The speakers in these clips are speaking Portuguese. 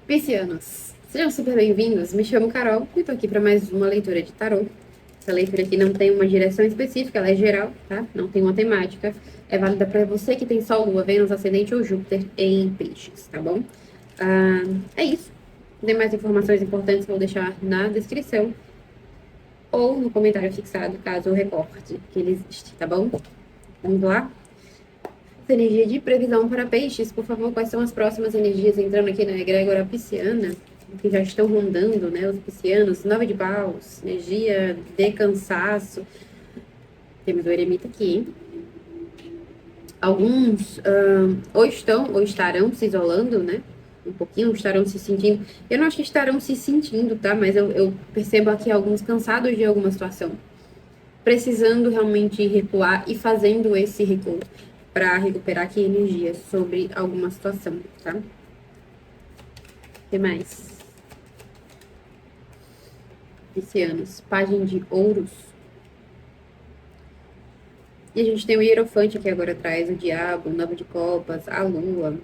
Piscianos, sejam super bem-vindos. Me chamo Carol e tô aqui para mais uma leitura de tarô. Essa leitura aqui não tem uma direção específica, ela é geral, tá? Não tem uma temática. É válida para você que tem Sol, Lua, Vênus, Ascendente ou Júpiter em Peixes, tá bom? É isso. Demais informações importantes vou deixar na descrição ou no comentário fixado, caso eu recorde que ele existe, tá bom? Vamos lá? Essa energia de previsão para peixes, por favor, quais são as próximas energias entrando aqui na egrégora pisciana, que já estão rondando, né, os piscianos, 9 de paus, energia de cansaço, temos o eremita aqui, alguns ou estão ou estarão se isolando, né, um pouquinho, estarão se sentindo, eu não acho que estarão se sentindo, tá, mas eu percebo aqui alguns cansados de alguma situação, precisando realmente recuar e fazendo esse recuo para recuperar aqui energia sobre alguma situação, tá? O que mais? Piscianos, página de ouros. E a gente tem o Hierofante aqui agora atrás, o Diabo, o 9 de copas, a Lua.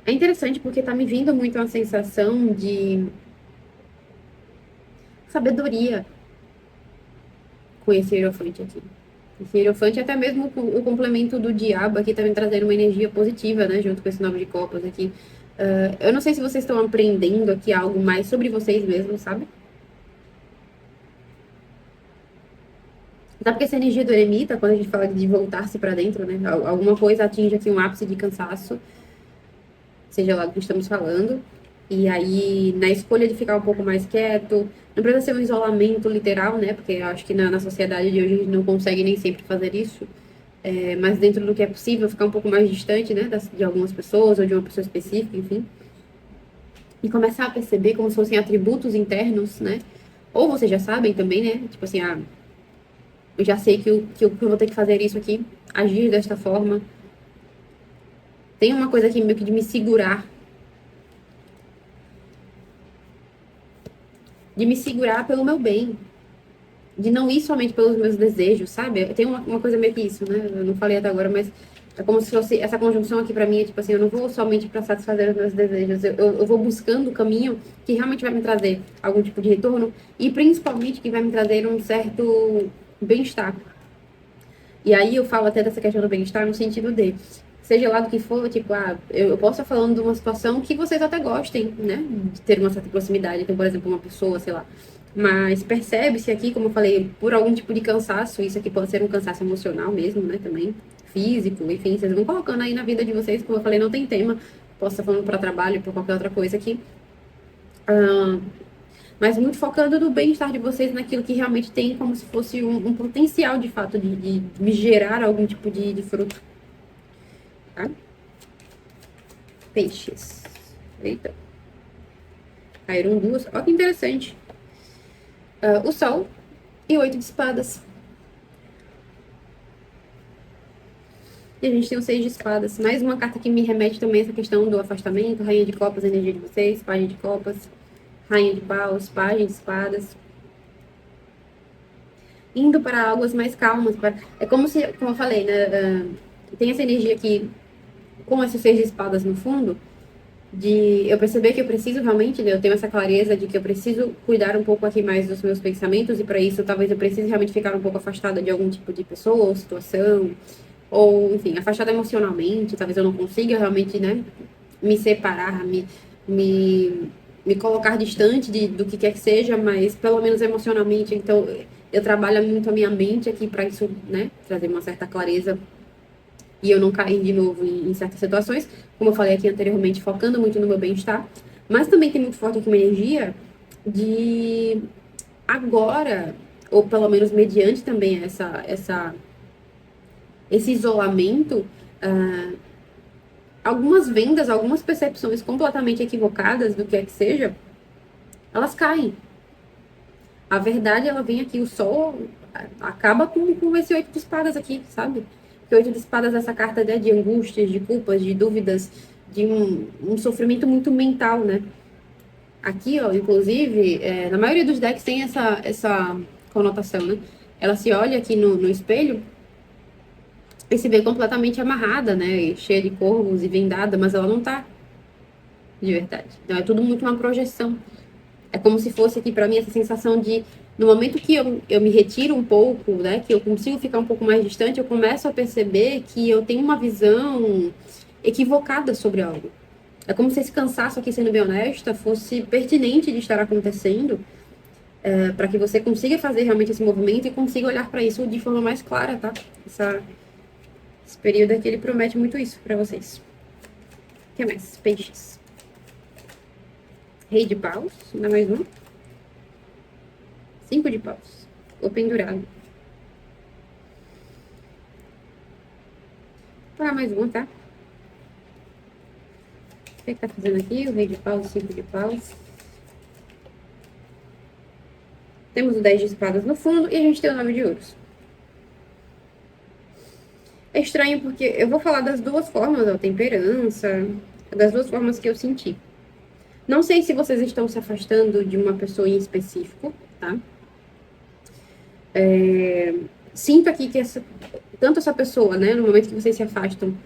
É interessante porque tá me vindo muito uma sensação de sabedoria com esse Hierofante aqui. Esse Hierofante, até mesmo o complemento do Diabo aqui tá me trazendo uma energia positiva, né? Junto com esse 9 de copas aqui. Eu não sei se vocês estão aprendendo aqui algo mais sobre vocês mesmos, sabe? Até porque essa energia do eremita, quando a gente fala de voltar-se para dentro, né? Alguma coisa atinge aqui um ápice de cansaço, seja lá do que estamos falando. E aí, na escolha de ficar um pouco mais quieto, não precisa ser um isolamento literal, né? Porque eu acho que na sociedade de hoje a gente não consegue nem sempre fazer isso. Mas dentro do que é possível, ficar um pouco mais distante, né? De algumas pessoas ou de uma pessoa específica, enfim. E começar a perceber como se fossem atributos internos, né? Ou vocês já sabem também, né? Tipo assim, eu já sei que eu vou ter que fazer isso aqui, agir desta forma. Tem uma coisa aqui meio que de me segurar. De me segurar pelo meu bem. De não ir somente pelos meus desejos, sabe? Tem uma coisa meio que isso, né? Eu não falei até agora, mas é como se fosse essa conjunção aqui pra mim, é tipo assim, eu não vou somente para satisfazer os meus desejos, eu vou buscando o caminho que realmente vai me trazer algum tipo de retorno e principalmente que vai me trazer um certo bem-estar. E aí eu falo até dessa questão do bem-estar no sentido de, seja lá do que for, tipo, eu posso estar falando de uma situação que vocês até gostem, né? De ter uma certa proximidade, então, por exemplo, uma pessoa, sei lá. Mas percebe-se aqui, como eu falei, por algum tipo de cansaço, isso aqui pode ser um cansaço emocional mesmo, né? Também, físico, enfim, vocês vão colocando aí na vida de vocês, como eu falei, não tem tema. Posso estar falando para trabalho, para qualquer outra coisa aqui. Mas muito focando no bem-estar de vocês, naquilo que realmente tem como se fosse um potencial, de fato, de me gerar algum tipo de fruto, tá? Peixes. Eita. Caíram duas. Olha que interessante. O Sol e o 8 de espadas. E a gente tem o 6 de espadas. Mais uma carta que me remete também a essa questão do afastamento. Rainha de copas, energia de vocês. Página de copas. Rainha de paus. Página de espadas. Indo para águas mais calmas. É como se, como eu falei, né? Tem essa energia aqui com esses 6 de espadas no fundo, de eu perceber que eu preciso realmente, né, eu tenho essa clareza de que eu preciso cuidar um pouco aqui mais dos meus pensamentos e para isso talvez eu precise realmente ficar um pouco afastada de algum tipo de pessoa ou situação, ou enfim, afastada emocionalmente, talvez eu não consiga realmente, né, me separar, me, me colocar distante do que quer que seja, mas pelo menos emocionalmente, então eu trabalho muito a minha mente aqui para isso, né, trazer uma certa clareza e eu não cair de novo em certas situações, como eu falei aqui anteriormente, focando muito no meu bem-estar, mas também tem muito forte aqui uma energia de agora, ou pelo menos mediante também esse isolamento, algumas vendas, algumas percepções completamente equivocadas do que é que seja, elas caem. A verdade, ela vem aqui, o sol acaba com esse 8 de espadas aqui, sabe? Porque 8 de espadas é essa carta, né, de angústias, de culpas, de dúvidas, de um sofrimento muito mental, né? Aqui, ó, inclusive, na maioria dos decks tem essa conotação, né? Ela se olha aqui no espelho e se vê completamente amarrada, né? E cheia de corvos e vendada, mas ela não tá. de verdade. Então é tudo muito uma projeção. É como se fosse aqui pra mim essa sensação de, no momento que eu me retiro um pouco, né, que eu consigo ficar um pouco mais distante, eu começo a perceber que eu tenho uma visão equivocada sobre algo. É como se esse cansaço aqui, sendo bem honesta, fosse pertinente de estar acontecendo, para que você consiga fazer realmente esse movimento e consiga olhar para isso de forma mais clara, tá? Esse período aqui, ele promete muito isso para vocês. O que mais? Peixes. Rei de paus, dá mais um. 5 de paus. O pendurado. Vou pagar mais um, tá? O que tá fazendo aqui? O rei de paus, 5 de paus. Temos o 10 de espadas no fundo e a gente tem o 9 de ouros. É estranho porque eu vou falar das duas formas, a temperança, das duas formas que eu senti. Não sei se vocês estão se afastando de uma pessoa em específico, tá? Sinto aqui que tanto essa pessoa, né, no momento que vocês se afastam,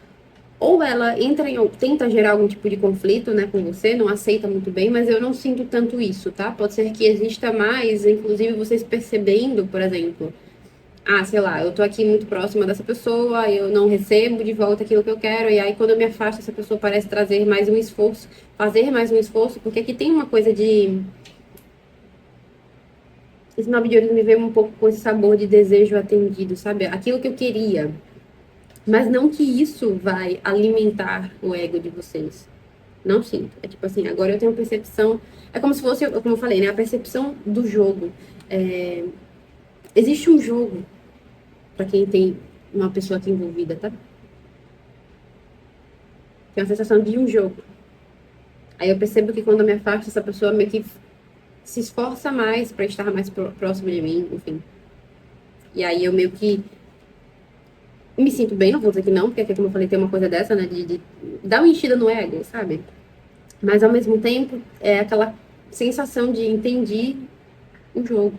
ou ela entra ou tenta gerar algum tipo de conflito, né, com você, não aceita muito bem, mas eu não sinto tanto isso, tá? Pode ser que exista mais, inclusive vocês percebendo, por exemplo, sei lá, eu tô aqui muito próxima dessa pessoa, eu não recebo de volta aquilo que eu quero, e aí quando eu me afasto, essa pessoa parece trazer mais um esforço, fazer mais um esforço, porque aqui tem uma coisa de... Esse 9 de ouros me veio um pouco com esse sabor de desejo atendido, sabe? Aquilo que eu queria. Mas não que isso vai alimentar o ego de vocês. Não sinto. É tipo assim, agora eu tenho percepção... É como se fosse, como eu falei, né? A percepção do jogo. Existe um jogo para quem tem uma pessoa aqui envolvida, tá? Tem uma sensação de um jogo. Aí eu percebo que quando eu me afasto, essa pessoa meio que se esforça mais para estar mais próximo de mim, enfim. E aí eu meio que me sinto bem, não vou dizer que não, porque aqui, como eu falei, tem uma coisa dessa, né, de dar uma enchida no ego, sabe? Mas ao mesmo tempo, é aquela sensação de entendi o jogo.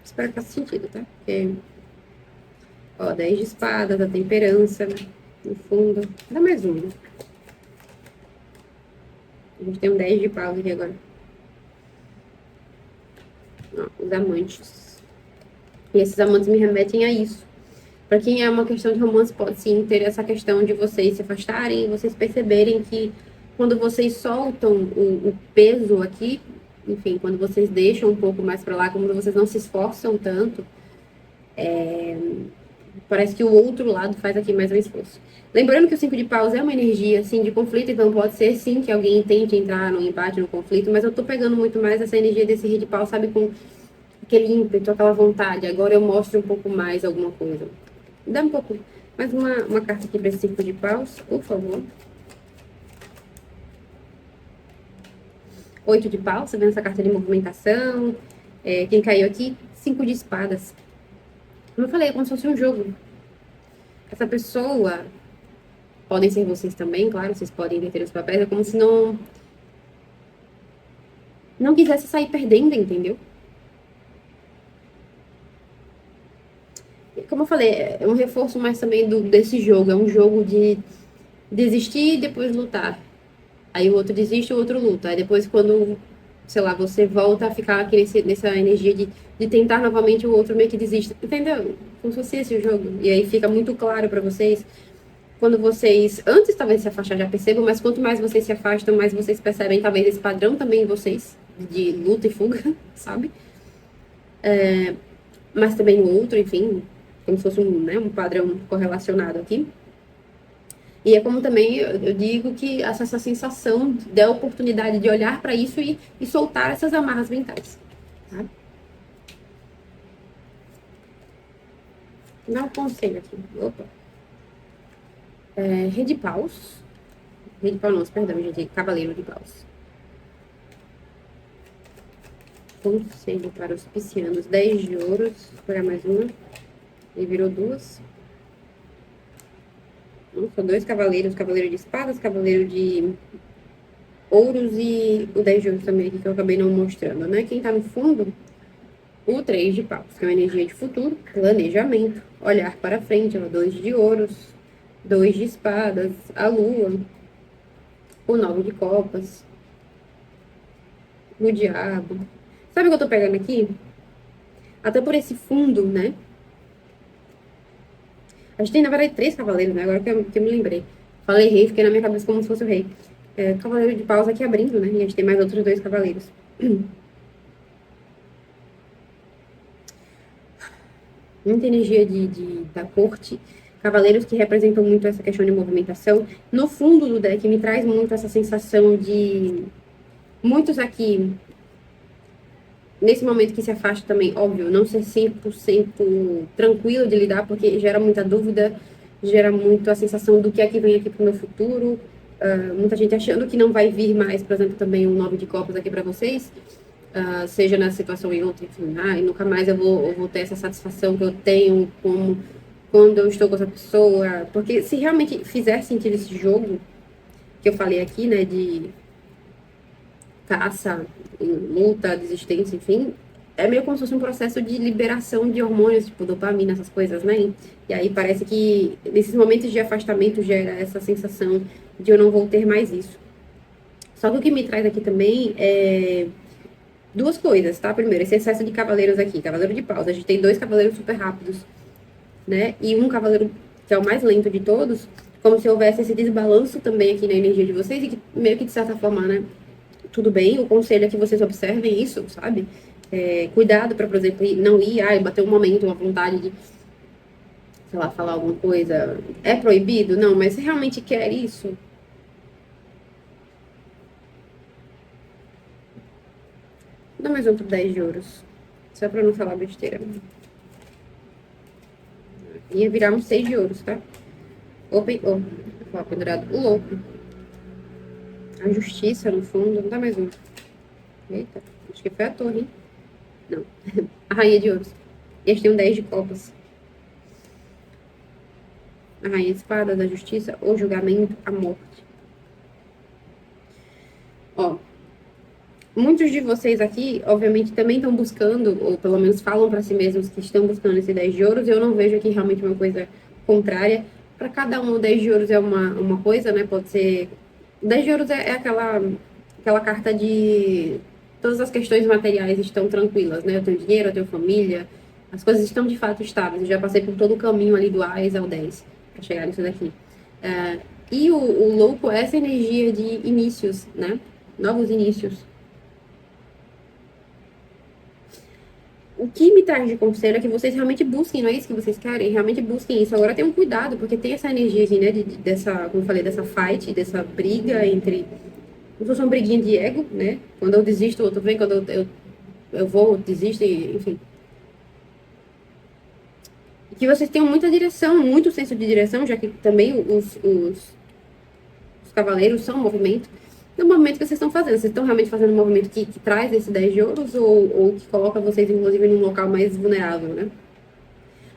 Espero que faça sentido, tá? Porque, ó, 10 de espadas, a temperança, né? No fundo. Dá mais um, né? A gente tem um 10 de paus aqui agora. Ó, os amantes. E esses amantes me remetem a isso. Para quem é uma questão de romance, pode sim ter essa questão de vocês se afastarem, vocês perceberem que quando vocês soltam o peso aqui, enfim, quando vocês deixam um pouco mais para lá, quando vocês não se esforçam tanto, parece que o outro lado faz aqui mais um esforço. Lembrando que o 5 de paus é uma energia, assim, de conflito, então pode ser, sim, que alguém tente entrar no embate, no conflito, mas eu tô pegando muito mais essa energia desse rei de paus, sabe, com aquele ímpeto, aquela vontade. Agora eu mostro um pouco mais alguma coisa. Dá um pouco, mais uma carta aqui para esse 5 de paus, por favor. 8 de paus, tá vendo essa carta de movimentação? Quem caiu aqui? 5 de espadas. Como eu falei, é como se fosse um jogo. Essa pessoa, podem ser vocês também, claro, vocês podem inverter os papéis, é como se não quisesse sair perdendo, entendeu? Como eu falei, é um reforço mais também desse jogo, é um jogo de desistir e depois lutar. Aí o outro desiste, o outro luta. Aí depois quando, sei lá, você volta a ficar aqui nessa energia de tentar novamente, o outro meio que desiste. Entendeu? Como se fosse esse o jogo. E aí fica muito claro pra vocês, quando vocês, antes talvez se afastar, já percebam, mas quanto mais vocês se afastam, mais vocês percebem talvez esse padrão também em vocês, de luta e fuga, sabe? Mas também no outro, enfim, como se fosse um padrão correlacionado aqui. E é como também eu digo que essa sensação da oportunidade de olhar para isso e soltar essas amarras mentais. Tá? Dá um conselho aqui. Opa. Rei de paus. Rei de paus, não, perdão, gente. Cavaleiro de paus. Conselho para os piscianos. 10 de ouros. Vou pegar mais uma. Ele virou duas. São dois cavaleiros. Cavaleiro de espadas, cavaleiro de ouros e o 10 de ouros também aqui que eu acabei não mostrando, né? Quem tá no fundo, o 3 de paus, que é uma energia de futuro, planejamento, olhar para frente, ó, 2 de ouros, 2 de espadas, a lua, o 9 de copas, O diabo. Sabe o que eu tô pegando aqui? Até por esse fundo, né? A gente tem, na verdade, três cavaleiros, né? Agora que eu me lembrei. Falei rei, fiquei na minha cabeça como se fosse o rei. Cavaleiro de paus aqui abrindo, né? E a gente tem mais outros dois cavaleiros. Muita energia da corte. Cavaleiros que representam muito essa questão de movimentação. No fundo do deck me traz muito essa sensação de muitos aqui, nesse momento que se afasta também, óbvio, não ser 100% tranquilo de lidar, porque gera muita dúvida, gera muito a sensação do que é que vem aqui pro meu futuro. Muita gente achando que não vai vir mais, por exemplo, também um 9 de copas aqui para vocês. Seja nessa situação ou em outra, enfim, e nunca mais eu vou ter essa satisfação que eu tenho como quando eu estou com essa pessoa, porque se realmente fizer sentido esse jogo que eu falei aqui, né, de caça, luta, desistência, enfim, é meio como se fosse um processo de liberação de hormônios, tipo dopamina, essas coisas, né? E aí parece que nesses momentos de afastamento gera essa sensação de eu não vou ter mais isso. Só que o que me traz aqui também é duas coisas, tá? Primeiro, esse excesso de cavaleiros aqui, cavaleiro de paus. A gente tem dois cavaleiros super rápidos, né? E um cavaleiro que é o mais lento de todos, como se houvesse esse desbalanço também aqui na energia de vocês e que meio que de certa forma, né? Tudo bem, o conselho é que vocês observem isso, sabe? Cuidado para, por exemplo, não ir, bater um momento, uma vontade de, sei lá, falar alguma coisa. É proibido? Não, mas você realmente quer isso? Dá mais um por 10 de ouros. Só pra não falar besteira. Ia virar um 6 de ouros, tá? Pendurado. O louco. A justiça, no fundo. Não dá mais um. Eita, acho que foi a torre, hein? Não. A rainha de ouros. E a gente tem um 10 de copas. A rainha de espadas, a justiça, o julgamento, a morte. Ó. Muitos de vocês aqui, obviamente, também estão buscando, ou pelo menos falam para si mesmos que estão buscando esse 10 de ouros. Eu não vejo aqui realmente uma coisa contrária. Para cada um, o 10 de ouros é uma coisa, né? Pode ser. O 10 de ouros é aquela carta de. Todas as questões materiais estão tranquilas, né? Eu tenho dinheiro, eu tenho família, as coisas estão de fato estáveis. Eu já passei por todo o caminho ali do AIS ao 10 para chegar nisso daqui. E o louco é essa energia de inícios, né? Novos inícios. O que me traz de conselho é que vocês realmente busquem, não é isso que vocês querem? Realmente busquem isso. Agora tenham cuidado, porque tem essa energia aqui, né? Dessa, como eu falei, dessa fight, dessa briga entre. Como se fosse uma briguinha de ego, né? Quando eu desisto, o outro vem, quando eu vou, desisto, enfim. E que vocês tenham muita direção, muito senso de direção, já que também os cavaleiros são um movimento. No movimento que vocês estão fazendo. Vocês estão realmente fazendo um movimento que traz esse 10 de ouros ou que coloca vocês, inclusive, num local mais vulnerável, né?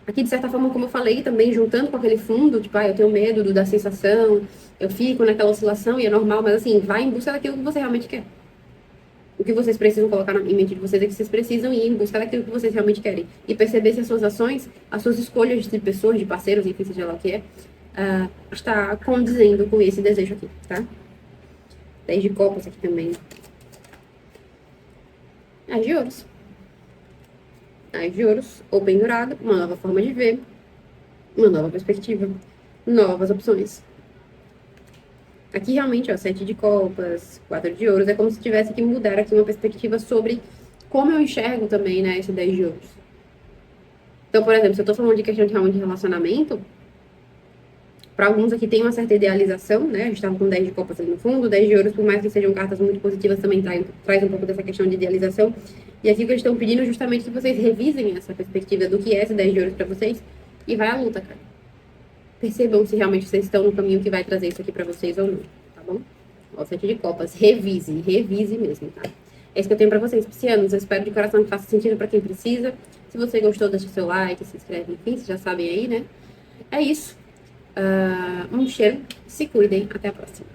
Aqui, de certa forma, como eu falei, também juntando com aquele fundo, tipo, eu tenho medo da sensação, eu fico naquela oscilação e é normal, mas assim, vai em busca daquilo que você realmente quer. O que vocês precisam colocar em mente de vocês é que vocês precisam ir em busca daquilo que vocês realmente querem. E perceber se as suas ações, as suas escolhas de pessoas, de parceiros, enfim, seja lá o que é, está condizendo com esse desejo aqui, tá? 10 de copas aqui também. As de ouros. As de ouros, ou pendurado, uma nova forma de ver, uma nova perspectiva, novas opções. Aqui realmente, ó, 7 de copas, 4 de ouros, é como se tivesse que mudar aqui uma perspectiva sobre como eu enxergo também, né, esse 10 de ouros. Então, por exemplo, se eu tô falando de questão de realmente relacionamento, para alguns aqui tem uma certa idealização, né? A gente estava com 10 de copas ali no fundo, 10 de ouros, por mais que sejam cartas muito positivas, também traz um pouco dessa questão de idealização. E aqui o que eles estão pedindo é justamente que vocês revisem essa perspectiva do que é esse 10 de ouros para vocês e vai à luta, cara. Percebam se realmente vocês estão no caminho que vai trazer isso aqui para vocês ou não, tá bom? Ó, 7 de copas, revise mesmo, tá? É isso que eu tenho para vocês, piscianos. Eu espero de coração que faça sentido para quem precisa. Se você gostou, deixa seu like, se inscreve, enfim, vocês já sabem aí, né? É isso. Um cheiro, se cuidem, até a próxima.